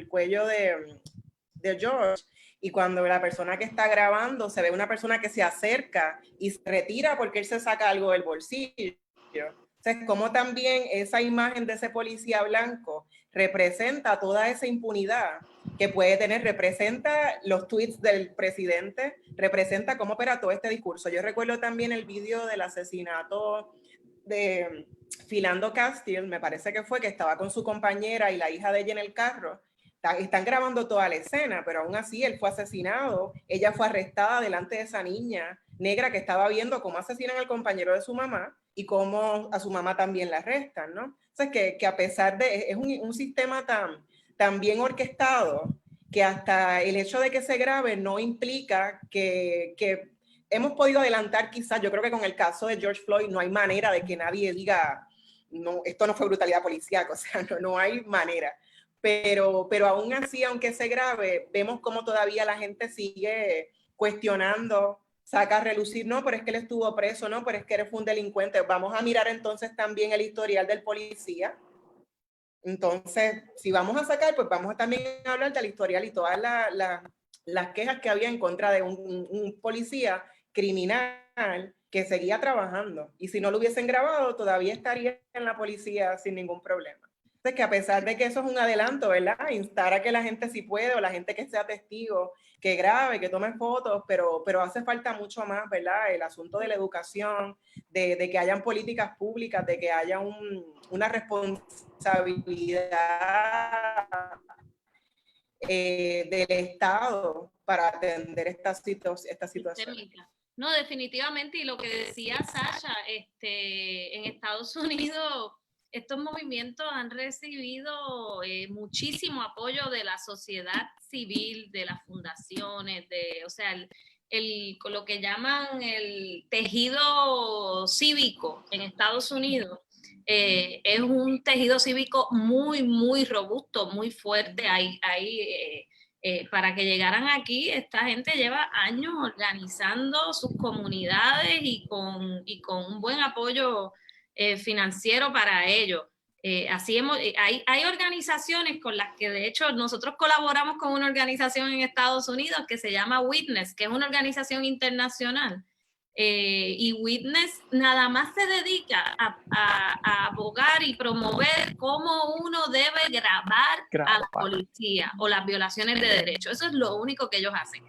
cuello de George, y cuando la persona que está grabando se ve una persona que se acerca y se retira porque él se saca algo del bolsillo. Entonces, como también esa imagen de ese policía blanco representa toda esa impunidad que puede tener, representa los tweets del presidente, representa cómo opera todo este discurso. Yo recuerdo también el video del asesinato de Philando Castile, me parece que fue, que estaba con su compañera y la hija de ella en el carro. Están grabando toda la escena, pero aún así él fue asesinado, ella fue arrestada delante de esa niña negra que estaba viendo cómo asesinan al compañero de su mamá y cómo a su mamá también la arrestan, ¿no? O sea, que a pesar de, es un sistema tan bien orquestado que hasta el hecho de que se grabe no implica que hemos podido adelantar quizás, yo creo que con el caso de George Floyd no hay manera de que nadie diga, no, esto no fue brutalidad policíaca, o sea, no hay manera. Pero aún así, aunque se grabe, vemos cómo todavía la gente sigue cuestionando, saca a relucir, no, pero es que él estuvo preso, no, pero es que él fue un delincuente. Vamos a mirar entonces también el historial del policía. Entonces, si vamos a sacar, pues vamos a también hablar del historial y todas las quejas que había en contra de un policía criminal que seguía trabajando. Y si no lo hubiesen grabado, todavía estaría en la policía sin ningún problema. Entonces, que a pesar de que eso es un adelanto, ¿verdad? Instar a que la gente si puede, o la gente que sea testigo, que grabe, que tome fotos, pero hace falta mucho más, ¿verdad? El asunto de la educación, de que hayan políticas públicas, de que haya una responsabilidad del Estado para atender esta situación. No, definitivamente, y lo que decía Sasha, en Estados Unidos estos movimientos han recibido muchísimo apoyo de la sociedad civil, de las fundaciones, o sea, lo que llaman el tejido cívico en Estados Unidos. Es un tejido cívico muy, muy robusto, muy fuerte. Para que llegaran aquí, esta gente lleva años organizando sus comunidades y con un buen apoyo financiero para ello. Hay organizaciones con las que de hecho nosotros colaboramos con una organización en Estados Unidos que se llama Witness, que es una organización internacional. Y Witness nada más se dedica a abogar y promover cómo uno debe grabar a la policía o las violaciones de derechos. Eso es lo único que ellos hacen.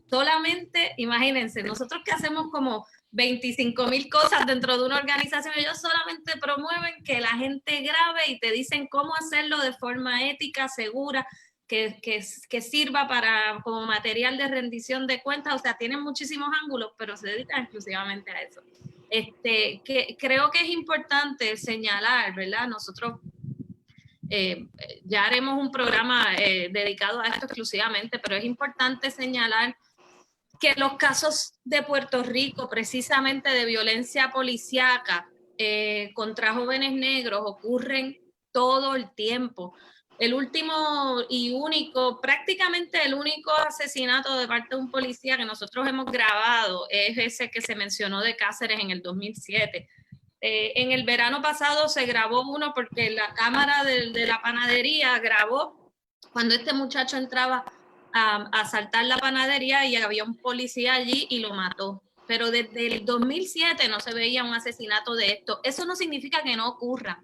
Solamente, imagínense, nosotros que hacemos como 25,000 cosas dentro de una organización, ellos solamente promueven que la gente grabe y te dicen cómo hacerlo de forma ética, segura, que sirva como material de rendición de cuentas. O sea, tienen muchísimos ángulos, pero se dedican exclusivamente a eso. Creo que es importante señalar, ¿verdad? Nosotros ya haremos un programa dedicado a esto exclusivamente, pero es importante señalar que los casos de Puerto Rico, precisamente de violencia policíaca contra jóvenes negros, ocurren todo el tiempo. El último y único, prácticamente el único asesinato de parte de un policía que nosotros hemos grabado es ese que se mencionó de Cáceres en el 2007. En el verano pasado se grabó uno porque la cámara de la panadería grabó cuando este muchacho entraba a asaltar la panadería y había un policía allí y lo mató. Pero desde el 2007 no se veía un asesinato de esto. Eso no significa que no ocurra.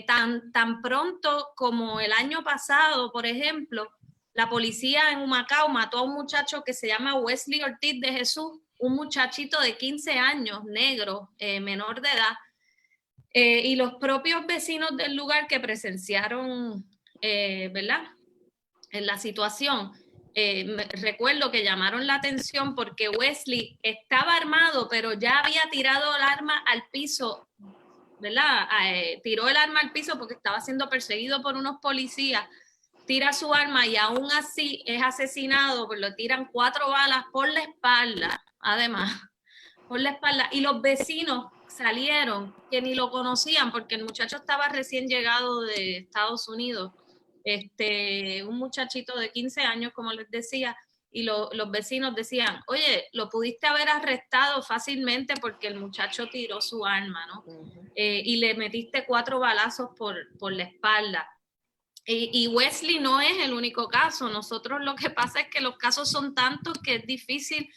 Tan pronto como el año pasado, por ejemplo, la policía en Humacao mató a un muchacho que se llama Wesley Ortiz de Jesús, un muchachito de 15 años, negro, menor de edad, y los propios vecinos del lugar que presenciaron, ¿verdad?, en la situación, recuerdo que llamaron la atención porque Wesley estaba armado, pero ya había tirado el arma al piso, ¿verdad? Tiró el arma al piso porque estaba siendo perseguido por unos policías, tira su arma y aún así es asesinado, pues lo tiran 4 balas por la espalda, además, por la espalda, y los vecinos salieron, que ni lo conocían porque el muchacho estaba recién llegado de Estados Unidos, un muchachito de 15 años, como les decía, y los vecinos decían, oye, lo pudiste haber arrestado fácilmente porque el muchacho tiró su arma, ¿no? Y le metiste 4 balazos por la espalda. Y Wesley no es el único caso. Nosotros lo que pasa es que los casos son tantos que es difícil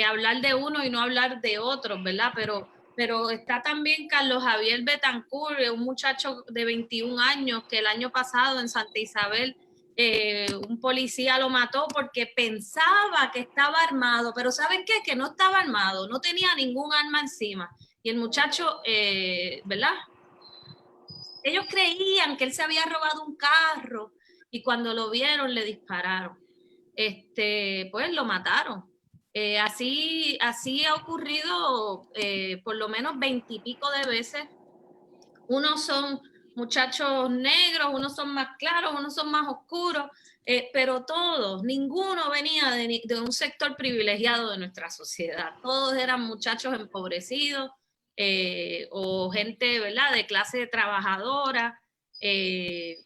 hablar de uno y no hablar de otros, ¿verdad? Pero está también Carlos Javier Betancourt, un muchacho de 21 años que el año pasado en Santa Isabel un policía lo mató porque pensaba que estaba armado, pero ¿saben qué? Que no estaba armado, no tenía ningún arma encima. Y el muchacho, ¿verdad? Ellos creían que él se había robado un carro y cuando lo vieron le dispararon. Pues lo mataron. Así ha ocurrido por lo menos 20 y pico de veces. Unos son muchachos negros, unos son más claros, unos son más oscuros, pero todos, ninguno venía de un sector privilegiado de nuestra sociedad. Todos eran muchachos empobrecidos o gente, ¿verdad?, de clase trabajadora, que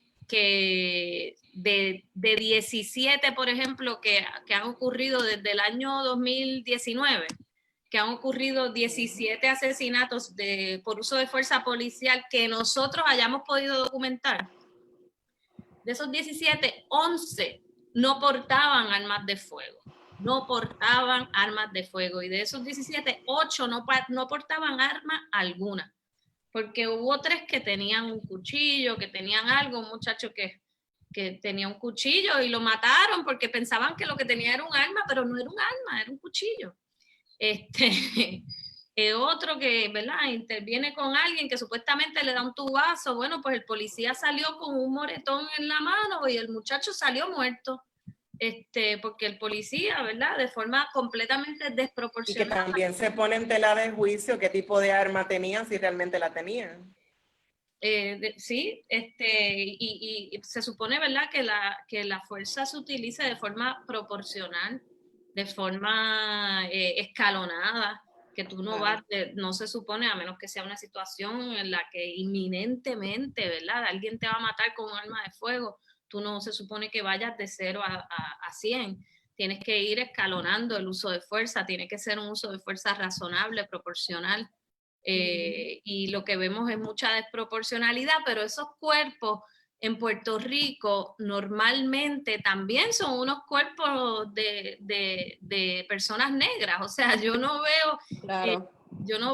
de 17, por ejemplo, que han ocurrido desde el año 2019, que han ocurrido 17 asesinatos por uso de fuerza policial que nosotros hayamos podido documentar. De esos 17, 11 no portaban armas de fuego. No portaban armas de fuego. Y de esos 17, 8 no portaban arma alguna. Porque hubo 3 que tenían un cuchillo, que tenían algo, un muchacho que tenía un cuchillo y lo mataron porque pensaban que lo que tenía era un arma, pero no era un arma, era un cuchillo. Otro que, ¿verdad?, interviene con alguien que supuestamente le da un tubazo. Bueno, pues el policía salió con un moretón en la mano y el muchacho salió muerto. Porque el policía, ¿verdad?, de forma completamente desproporcionada. Y que también se pone en tela de juicio qué tipo de arma tenían, si realmente la tenían. Sí, y se supone, ¿verdad?, que la fuerza se utilice de forma proporcional, de forma escalonada, que tú no vas, no se supone, a menos que sea una situación en la que inminentemente, ¿verdad?, alguien te va a matar con un arma de fuego, tú no se supone que vayas de 0 a 100. Tienes que ir escalonando el uso de fuerza, tiene que ser un uso de fuerza razonable, proporcional. Y lo que vemos es mucha desproporcionalidad, pero esos cuerpos en Puerto Rico normalmente también son unos cuerpos de personas negras. O sea, yo no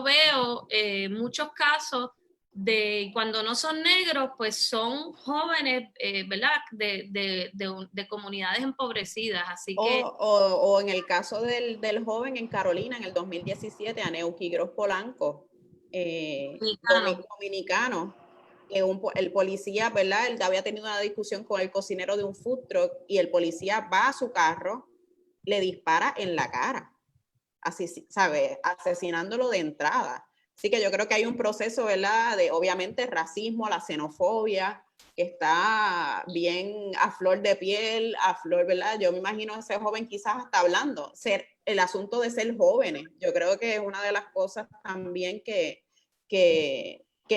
veo muchos casos de cuando no son negros, pues son jóvenes, ¿verdad? De comunidades empobrecidas. Así que... O en el caso del joven en Carolina, en el 2017, Aneuki Gros Polanco, dominicano, que el policía, ¿verdad? Él había tenido una discusión con el cocinero de un food truck y el policía va a su carro, le dispara en la cara, así, ¿sabes? Asesinándolo de entrada. Así que yo creo que hay un proceso, ¿verdad? De obviamente racismo, la xenofobia, que está bien a flor de piel, a flor, ¿verdad? Yo me imagino a ese joven quizás hasta hablando, el asunto de ser jóvenes. Yo creo que es una de las cosas también que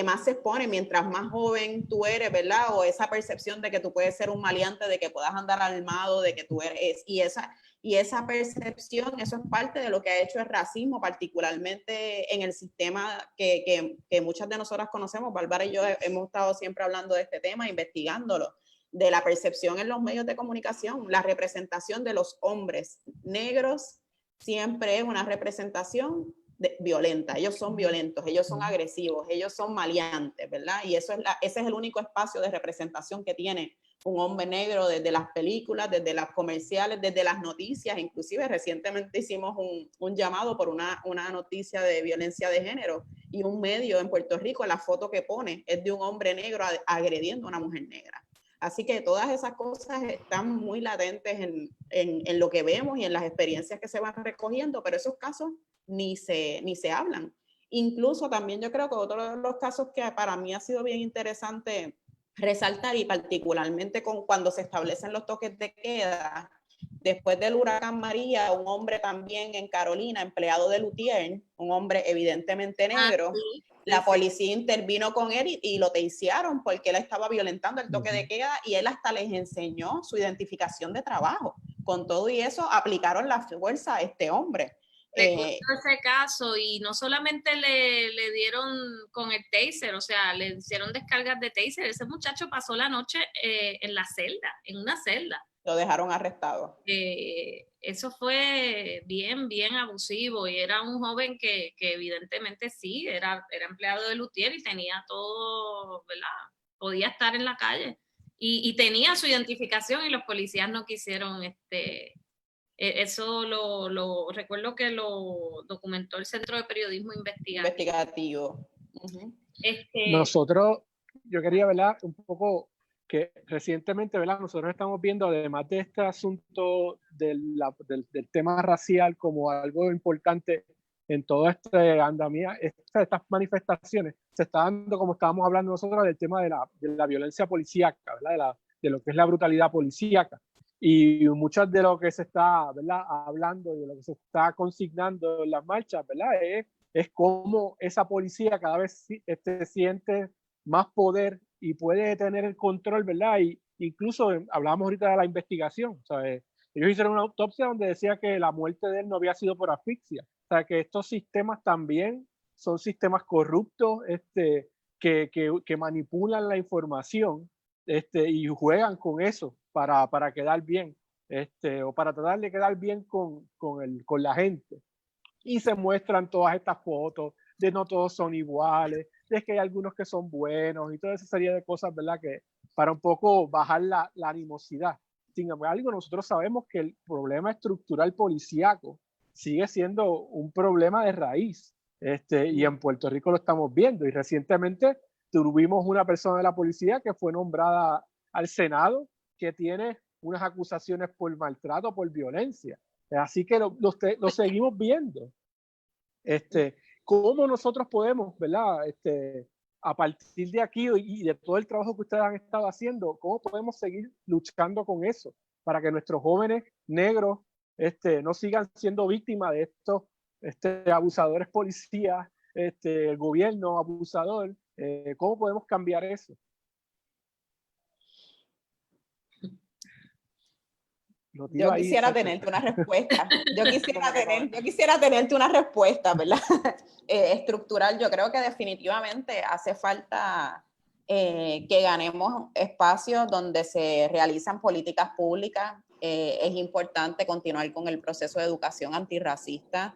más se expone mientras más joven tú eres, ¿verdad? O esa percepción de que tú puedes ser un maleante, de que puedas andar armado, de que tú eres, y esa percepción, eso es parte de lo que ha hecho el racismo, particularmente en el sistema que muchas de nosotras conocemos. Bárbara y yo hemos estado siempre hablando de este tema, investigándolo, de la percepción en los medios de comunicación. La representación de los hombres negros siempre es una representación violenta. Ellos son violentos, ellos son agresivos, ellos son maleantes, ¿verdad? Y ese es el único espacio de representación que tiene un hombre negro desde las películas, desde las comerciales, desde las noticias. Inclusive recientemente hicimos un llamado por una noticia de violencia de género y un medio en Puerto Rico, la foto que pone es de un hombre negro agrediendo a una mujer negra. Así que todas esas cosas están muy latentes en lo que vemos y en las experiencias que se van recogiendo, pero esos casos ni se hablan. Incluso también yo creo que otro de los casos que para mí ha sido bien interesante resaltar, y particularmente cuando se establecen los toques de queda, después del huracán María, un hombre también en Carolina, empleado de Lutier, un hombre evidentemente negro, la policía intervino con él y lo teiciaron porque él estaba violentando el toque de queda y él hasta les enseñó su identificación de trabajo. Con todo y eso aplicaron la fuerza a este hombre. Ese caso, y no solamente le dieron con el taser, o sea, le hicieron descargas de taser. Ese muchacho pasó la noche en una celda. Lo dejaron arrestado. Eso fue bien, bien abusivo, y era un joven que evidentemente sí, era empleado de Lutier y tenía todo, ¿verdad? Podía estar en la calle y tenía su identificación, y los policías no quisieron eso lo recuerdo que lo documentó el Centro de Periodismo Investigativo. Nosotros, yo quería, ¿verdad?, un poco que recientemente, ¿verdad?, nosotros estamos viendo, además de este asunto del tema racial como algo importante en todo este andamiaje, estas manifestaciones, se está dando, como estábamos hablando nosotros, del tema de la violencia policíaca, ¿verdad?, de lo que es la brutalidad policíaca. Y muchas de lo que se está, ¿verdad?, hablando y de lo que se está consignando en las marchas, ¿verdad?, es cómo esa policía cada vez siente más poder y puede tener el control, ¿verdad? Y incluso hablábamos ahorita de la investigación, ¿sabes? Ellos hicieron una autopsia donde decía que la muerte de él no había sido por asfixia. O sea, que estos sistemas también son sistemas corruptos, que manipulan la información, y juegan con eso para quedar bien, o para tratar de quedar bien con la gente. Y se muestran todas estas fotos de no todos son iguales, de que hay algunos que son buenos y toda esa serie de cosas, ¿verdad?, que para un poco bajar la animosidad. Sin embargo, nosotros sabemos que el problema estructural policíaco sigue siendo un problema de raíz, y en Puerto Rico lo estamos viendo, y recientemente tuvimos una persona de la policía que fue nombrada al Senado que tiene unas acusaciones por maltrato, por violencia. Así que lo seguimos viendo. ¿Cómo nosotros podemos, ¿verdad?, a partir de aquí y de todo el trabajo que ustedes han estado haciendo, ¿cómo podemos seguir luchando con eso? Para que nuestros jóvenes negros no sigan siendo víctimas de estos abusadores policías, el gobierno abusador. ¿Cómo podemos cambiar eso? Yo quisiera tenerte una respuesta. Yo quisiera tenerte una respuesta, ¿verdad? Estructural. Yo creo que definitivamente hace falta que ganemos espacios donde se realizan políticas públicas. Es importante continuar con el proceso de educación antirracista.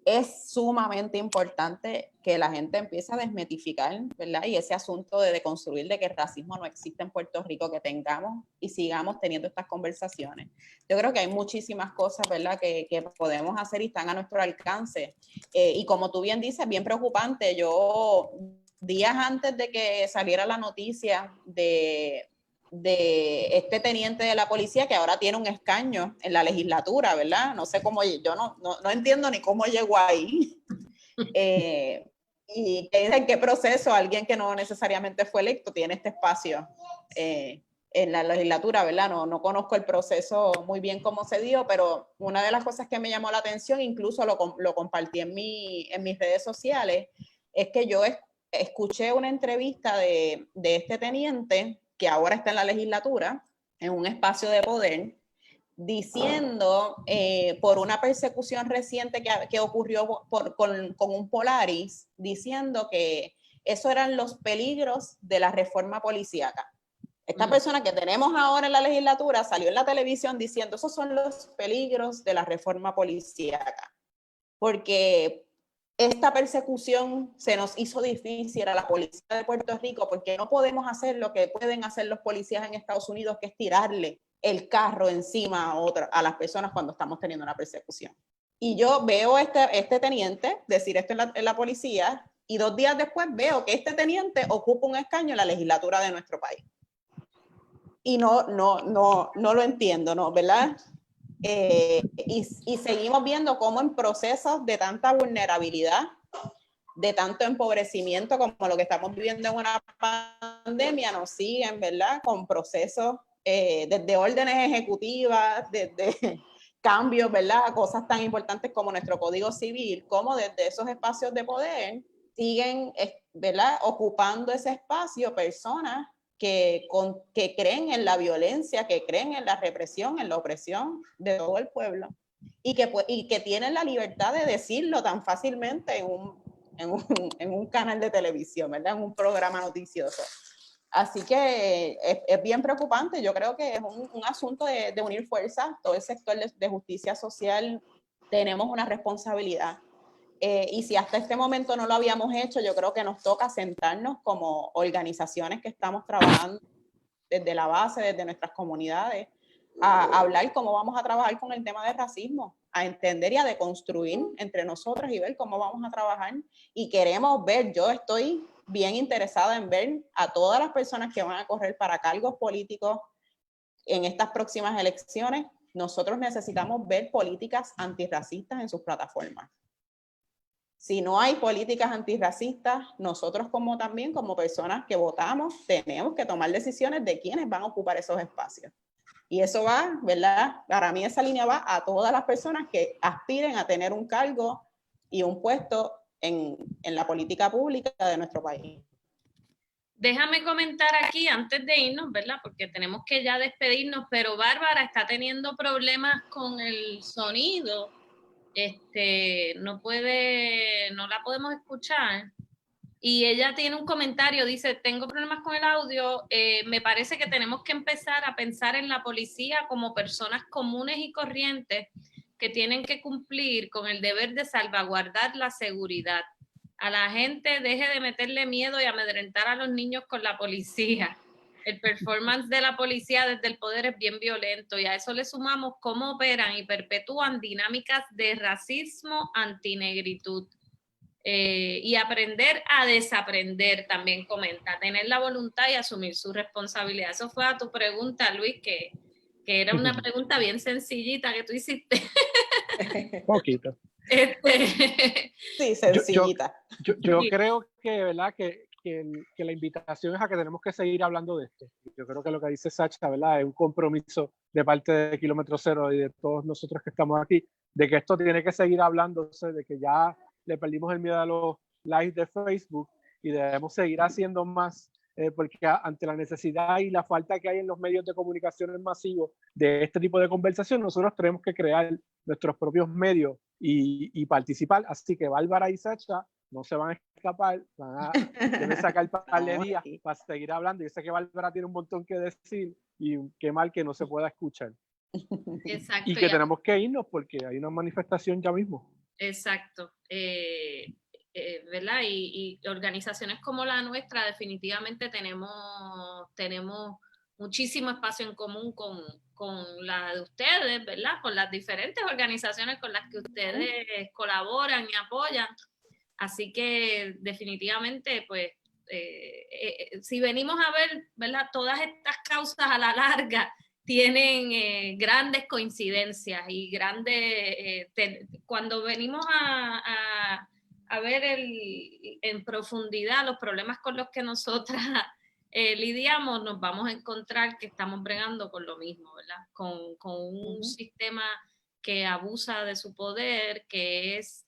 Es sumamente importante que la gente empiece a desmitificar, ¿verdad? Y ese asunto de deconstruir de que el racismo no existe en Puerto Rico, que tengamos y sigamos teniendo estas conversaciones. Yo creo que hay muchísimas cosas, ¿verdad?, que podemos hacer y están a nuestro alcance. Y como tú bien dices, bien preocupante. Yo, días antes de que saliera la noticia de este teniente de la policía que ahora tiene un escaño en la legislatura, ¿verdad? No sé cómo, yo no entiendo ni cómo llegó ahí. Y en qué proceso alguien que no necesariamente fue electo tiene este espacio en la legislatura, ¿verdad? No conozco el proceso muy bien cómo se dio, pero una de las cosas que me llamó la atención, incluso lo compartí en mis redes sociales, es que yo escuché una entrevista de este teniente que ahora está en la legislatura, en un espacio de poder, diciendo por una persecución reciente que ocurrió con un Polaris, diciendo que esos eran los peligros de la reforma policíaca. Esta persona que tenemos ahora en la legislatura salió en la televisión diciendo esos son los peligros de la reforma policíaca, porque esta persecución se nos hizo difícil a la policía de Puerto Rico porque no podemos hacer lo que pueden hacer los policías en Estados Unidos, que es tirarle el carro encima a las personas cuando estamos teniendo una persecución. Y yo veo este teniente decir esto en la policía y 2 días después veo que este teniente ocupa un escaño en la legislatura de nuestro país. Y no lo entiendo, ¿no? ¿Verdad? Y seguimos viendo cómo en procesos de tanta vulnerabilidad, de tanto empobrecimiento como lo que estamos viviendo en una pandemia, nos siguen, ¿verdad? Con procesos desde órdenes ejecutivas, desde cambios, ¿verdad? Cosas tan importantes como nuestro Código Civil, como desde esos espacios de poder siguen, ¿verdad?, ocupando ese espacio personas que creen en la violencia, que creen en la represión, en la opresión de todo el pueblo y que tienen la libertad de decirlo tan fácilmente en un canal de televisión, ¿verdad?, en un programa noticioso. Así que es bien preocupante. Yo creo que es un asunto de unir fuerzas. Todo el sector de justicia social tenemos una responsabilidad. Y si hasta este momento no lo habíamos hecho, yo creo que nos toca sentarnos como organizaciones que estamos trabajando desde la base, desde nuestras comunidades, a hablar cómo vamos a trabajar con el tema del racismo, a entender y a deconstruir entre nosotros y ver cómo vamos a trabajar. Y queremos ver, yo estoy bien interesada en ver a todas las personas que van a correr para cargos políticos en estas próximas elecciones. Nosotros necesitamos ver políticas antirracistas en sus plataformas. Si no hay políticas antirracistas, nosotros también como personas que votamos tenemos que tomar decisiones de quiénes van a ocupar esos espacios. Y eso va, ¿verdad? Para mí esa línea va a todas las personas que aspiren a tener un cargo y un puesto en la política pública de nuestro país. Déjame comentar aquí antes de irnos, ¿verdad? Porque tenemos que ya despedirnos, pero Bárbara está teniendo problemas con el sonido. No la podemos escuchar. Y ella tiene un comentario, dice, tengo problemas con el audio, me parece que tenemos que empezar a pensar en la policía como personas comunes y corrientes que tienen que cumplir con el deber de salvaguardar la seguridad. A la gente deje de meterle miedo y amedrentar a los niños con la policía. El performance de la policía desde el poder es bien violento y a eso le sumamos cómo operan y perpetúan dinámicas de racismo, antinegritud. Y aprender a desaprender, también comenta, tener la voluntad y asumir su responsabilidad. Eso fue a tu pregunta, Luis, que era una pregunta bien sencillita que tú hiciste. Poquito. Sí, sencillita. Yo creo que, ¿verdad?, que que la invitación es a que tenemos que seguir hablando de esto. Yo creo que lo que dice Sacha, ¿verdad? Es un compromiso de parte de Kilómetro Cero y de todos nosotros que estamos aquí, de que esto tiene que seguir hablándose, de que ya le perdimos el miedo a los likes de Facebook y debemos seguir haciendo más, porque ante la necesidad y la falta que hay en los medios de comunicación masivos de este tipo de conversación, nosotros tenemos que crear nuestros propios medios y participar. Así que Bárbara y Sacha no se van a escapar, deben sacar par de días para seguir hablando. Yo sé que Bárbara tiene un montón que decir y qué mal que no se pueda escuchar. Exacto, y que tenemos que irnos porque hay una manifestación ya mismo. Exacto. ¿Verdad? Y organizaciones como la nuestra definitivamente tenemos muchísimo espacio en común con la de ustedes, ¿verdad? Con las diferentes organizaciones con las que ustedes colaboran y apoyan. Así que definitivamente, pues, si venimos a ver, ¿verdad? Todas estas causas a la larga tienen grandes coincidencias y grandes, cuando venimos a ver en profundidad los problemas con los que nosotras lidiamos, nos vamos a encontrar que estamos bregando con lo mismo, ¿verdad? Con un sistema que abusa de su poder, que es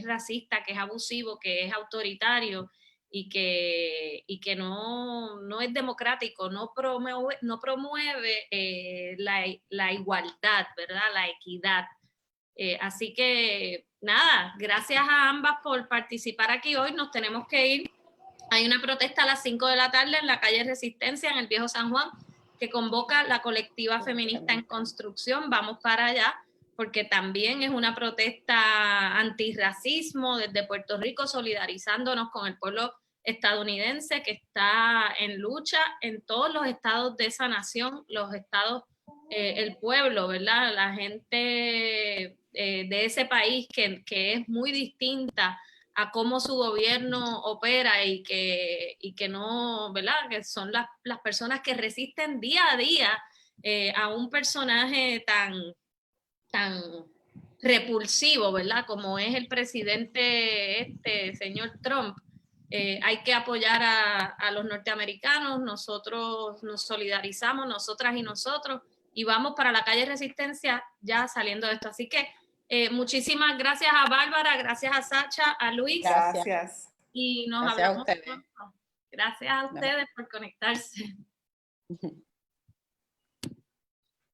racista, que es abusivo, que es autoritario y que no es democrático, no promueve la igualdad, ¿verdad? La equidad. Así que nada, gracias a ambas por participar aquí hoy. Nos tenemos que ir. Hay una protesta a las 5 de la tarde en la calle Resistencia, en el Viejo San Juan, que convoca la colectiva feminista en construcción. Vamos para allá, porque también es una protesta antirracismo desde Puerto Rico, solidarizándonos con el pueblo estadounidense que está en lucha en todos los estados de esa nación, los estados, el pueblo, ¿verdad? La gente de ese país que es muy distinta a cómo su gobierno opera y que no, ¿verdad? Que son las personas que resisten día a día a un personaje tan repulsivo, ¿verdad? Como es el presidente señor Trump. Hay que apoyar a los norteamericanos, nosotros nos solidarizamos, nosotras y nosotros, y vamos para la calle Resistencia ya saliendo de esto. Así que muchísimas gracias a Bárbara, gracias a Sacha, a Luis. Gracias. Y nos gracias hablamos a ustedes. pronto. Gracias a ustedes por conectarse.